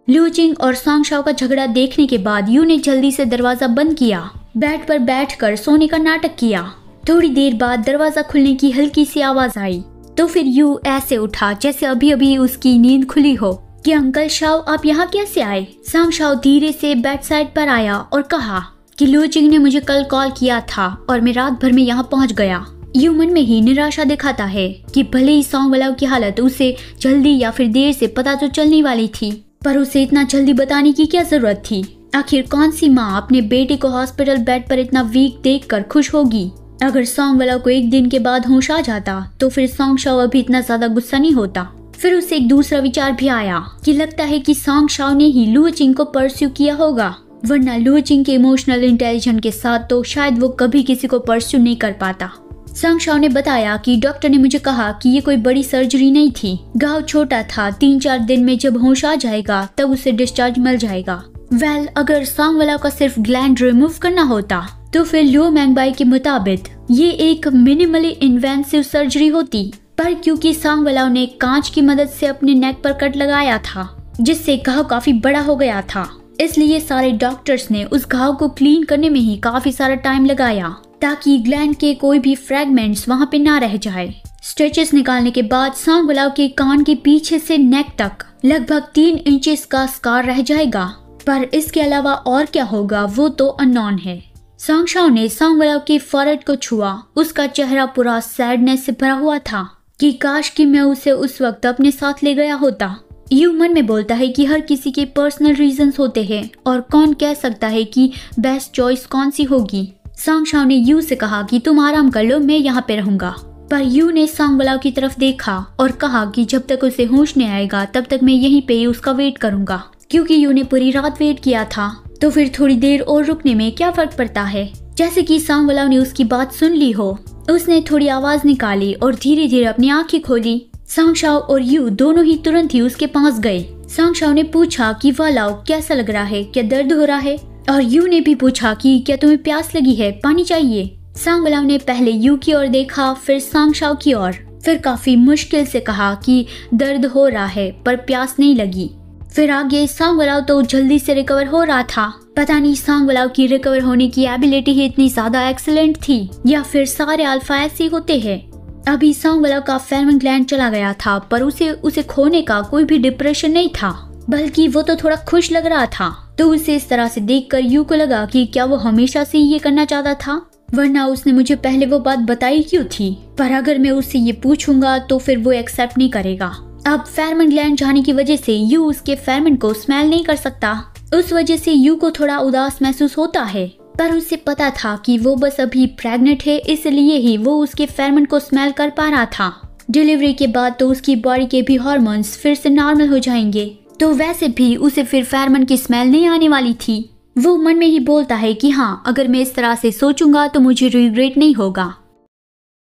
लू जिंग और song Shao का झगड़ा देखने के बाद यू ने जल्दी से दरवाजा बंद किया, बेड पर बैठकर सोने का नाटक किया। थोड़ी देर बाद दरवाजा खुलने की हल्की सी आवाज आई तो फिर यू ऐसे उठा जैसे अभी अभी उसकी नींद खुली हो कि अंकल शाओ आप यहाँ कैसे आए। सॉन्ग शाओ धीरे से बेड साइड पर आया और कहा कि लू जिंग ने मुझे कल कॉल किया था और मैं रात भर में यहाँ पहुँच गया। यू मन में ही निराशा दिखाता है कि भले ही सॉन्ग वाला की हालत उसे जल्दी या फिर देर से पता तो चलने वाली थी, पर उसे इतना जल्दी बताने की क्या जरूरत थी। आखिर कौन सी माँ अपने बेटे को हॉस्पिटल बेड पर इतना वीक देखकर खुश होगी। अगर सॉन्ग वाला को एक दिन के बाद होश आ जाता तो फिर सॉन्ग शाओ अभी इतना ज्यादा गुस्सा नहीं होता। फिर उसे एक दूसरा विचार भी आया कि लगता है कि सॉन्ग शाओ ने ही लू जिंग को परस्यू किया होगा, वरना लू जिंग के इमोशनल इंटेलिजेंस के साथ तो शायद वो कभी किसी को परस्यू नहीं कर पाता। सॉन्ग शाओ ने बताया कि डॉक्टर ने मुझे कहा कि ये कोई बड़ी सर्जरी नहीं थी, घाव छोटा था, 3-4 दिन में जब होश आ जाएगा तब उसे डिस्चार्ज मिल जाएगा। अगर सॉन्ग वाला का सिर्फ ग्लैंड रिमूव करना होता तो फिर लो मैंगबाई के मुताबिक ये एक मिनिमली इन्वेंसिव सर्जरी होती, पर क्योंकि सॉन्ग वाला ने कांच की मदद से अपने नेक पर कट लगाया था जिससे घाव काफी बड़ा हो गया था, इसलिए सारे डॉक्टर्स ने उस घाव को क्लीन करने में ही काफी सारा टाइम लगाया ताकि ग्लैंड के कोई भी फ्रैगमेंट्स वहां पे ना रह जाए। स्ट्रेचेस निकालने के बाद सॉन्ग वाला के कान के पीछे से नेक तक लगभग 3 इंचेस का स्कार रह जाएगा, पर इसके अलावा और क्या होगा वो तो अननोन है। सॉन्ग शाओ ने सॉन्ग वाला के फॉरहेड को छुआ, उसका चेहरा पूरा सैडनेस से भरा हुआ था कि काश कि मैं उसे उस वक्त अपने साथ ले गया होता। यू मन में बोलता है कि हर किसी के पर्सनल रीजंस होते हैं और कौन कह सकता है कि बेस्ट चॉइस कौन सी होगी। सॉन्ग शाओ ने यू से कहा कि तुम आराम कर लो, मैं यहाँ पे रहूंगा, पर यू ने सॉन्ग वाला की तरफ देखा और कहा कि जब तक उसे होश नहीं आएगा तब तक मैं यहीं पे उसका वेट करूंगा, क्योंकि यू ने पूरी रात वेट किया था तो फिर थोड़ी देर और रुकने में क्या फर्क पड़ता है। जैसे कि सॉन्ग वाला ने उसकी बात सुन ली हो, उसने थोड़ी आवाज निकाली और धीरे धीरे अपनी आंखें खोली। सॉन्ग शाओ और यू दोनों ही तुरंत ही उसके पास गए। सॉन्ग शाओ ने पूछा कि वालाओ कैसा लग रहा है, क्या दर्द हो रहा है, और यू ने भी पूछा कि क्या तुम्हें प्यास लगी है, पानी चाहिए। सॉन्ग वाला ने पहले यू की ओर देखा, फिर सॉन्ग शाओ की ओर, फिर काफी मुश्किल से कहा कि दर्द हो रहा है पर प्यास नहीं लगी। फिर आगे सॉन्ग वाला तो जल्दी से रिकवर हो रहा था, पता नहीं सॉन्ग वाला की रिकवर होने की एबिलिटी ही इतनी ज्यादा एक्सीलेंट थी या फिर सारे अल्फा ऐसे होते हैं। अभी सॉन्ग वाला का फेरोमोन ग्लैंड चला गया था, पर उसे खोने का कोई भी डिप्रेशन नहीं था, बल्कि वो तो थोड़ा खुश लग रहा था। तो उसे इस तरह से देखकर यू को लगा कि क्या वो हमेशा से ये करना चाहता था, वरना उसने मुझे पहले वो बात बताई क्यों थी। पर अगर मैं उससे ये पूछूंगा तो फिर वो एक्सेप्ट नहीं करेगा। अब फेरोमोन ग्लैंड जाने की वजह से यू उसके फेरोमोन को स्मेल नहीं कर सकता, उस वजह से यू को थोड़ा उदास महसूस होता है, पर उसे पता था कि वो बस अभी प्रेग्नेंट है, इसलिए ही वो उसके फेरोमोन को स्मेल कर पा रहा था। डिलीवरी के बाद तो उसकी बॉडी के भी हार्मोन्स फिर से नॉर्मल हो जाएंगे, तो वैसे भी उसे फिर फेरोमोन की स्मेल नहीं आने वाली थी। वो मन में ही बोलता है कि हाँ, अगर मैं इस तरह से सोचूंगा तो मुझे रिग्रेट नहीं होगा।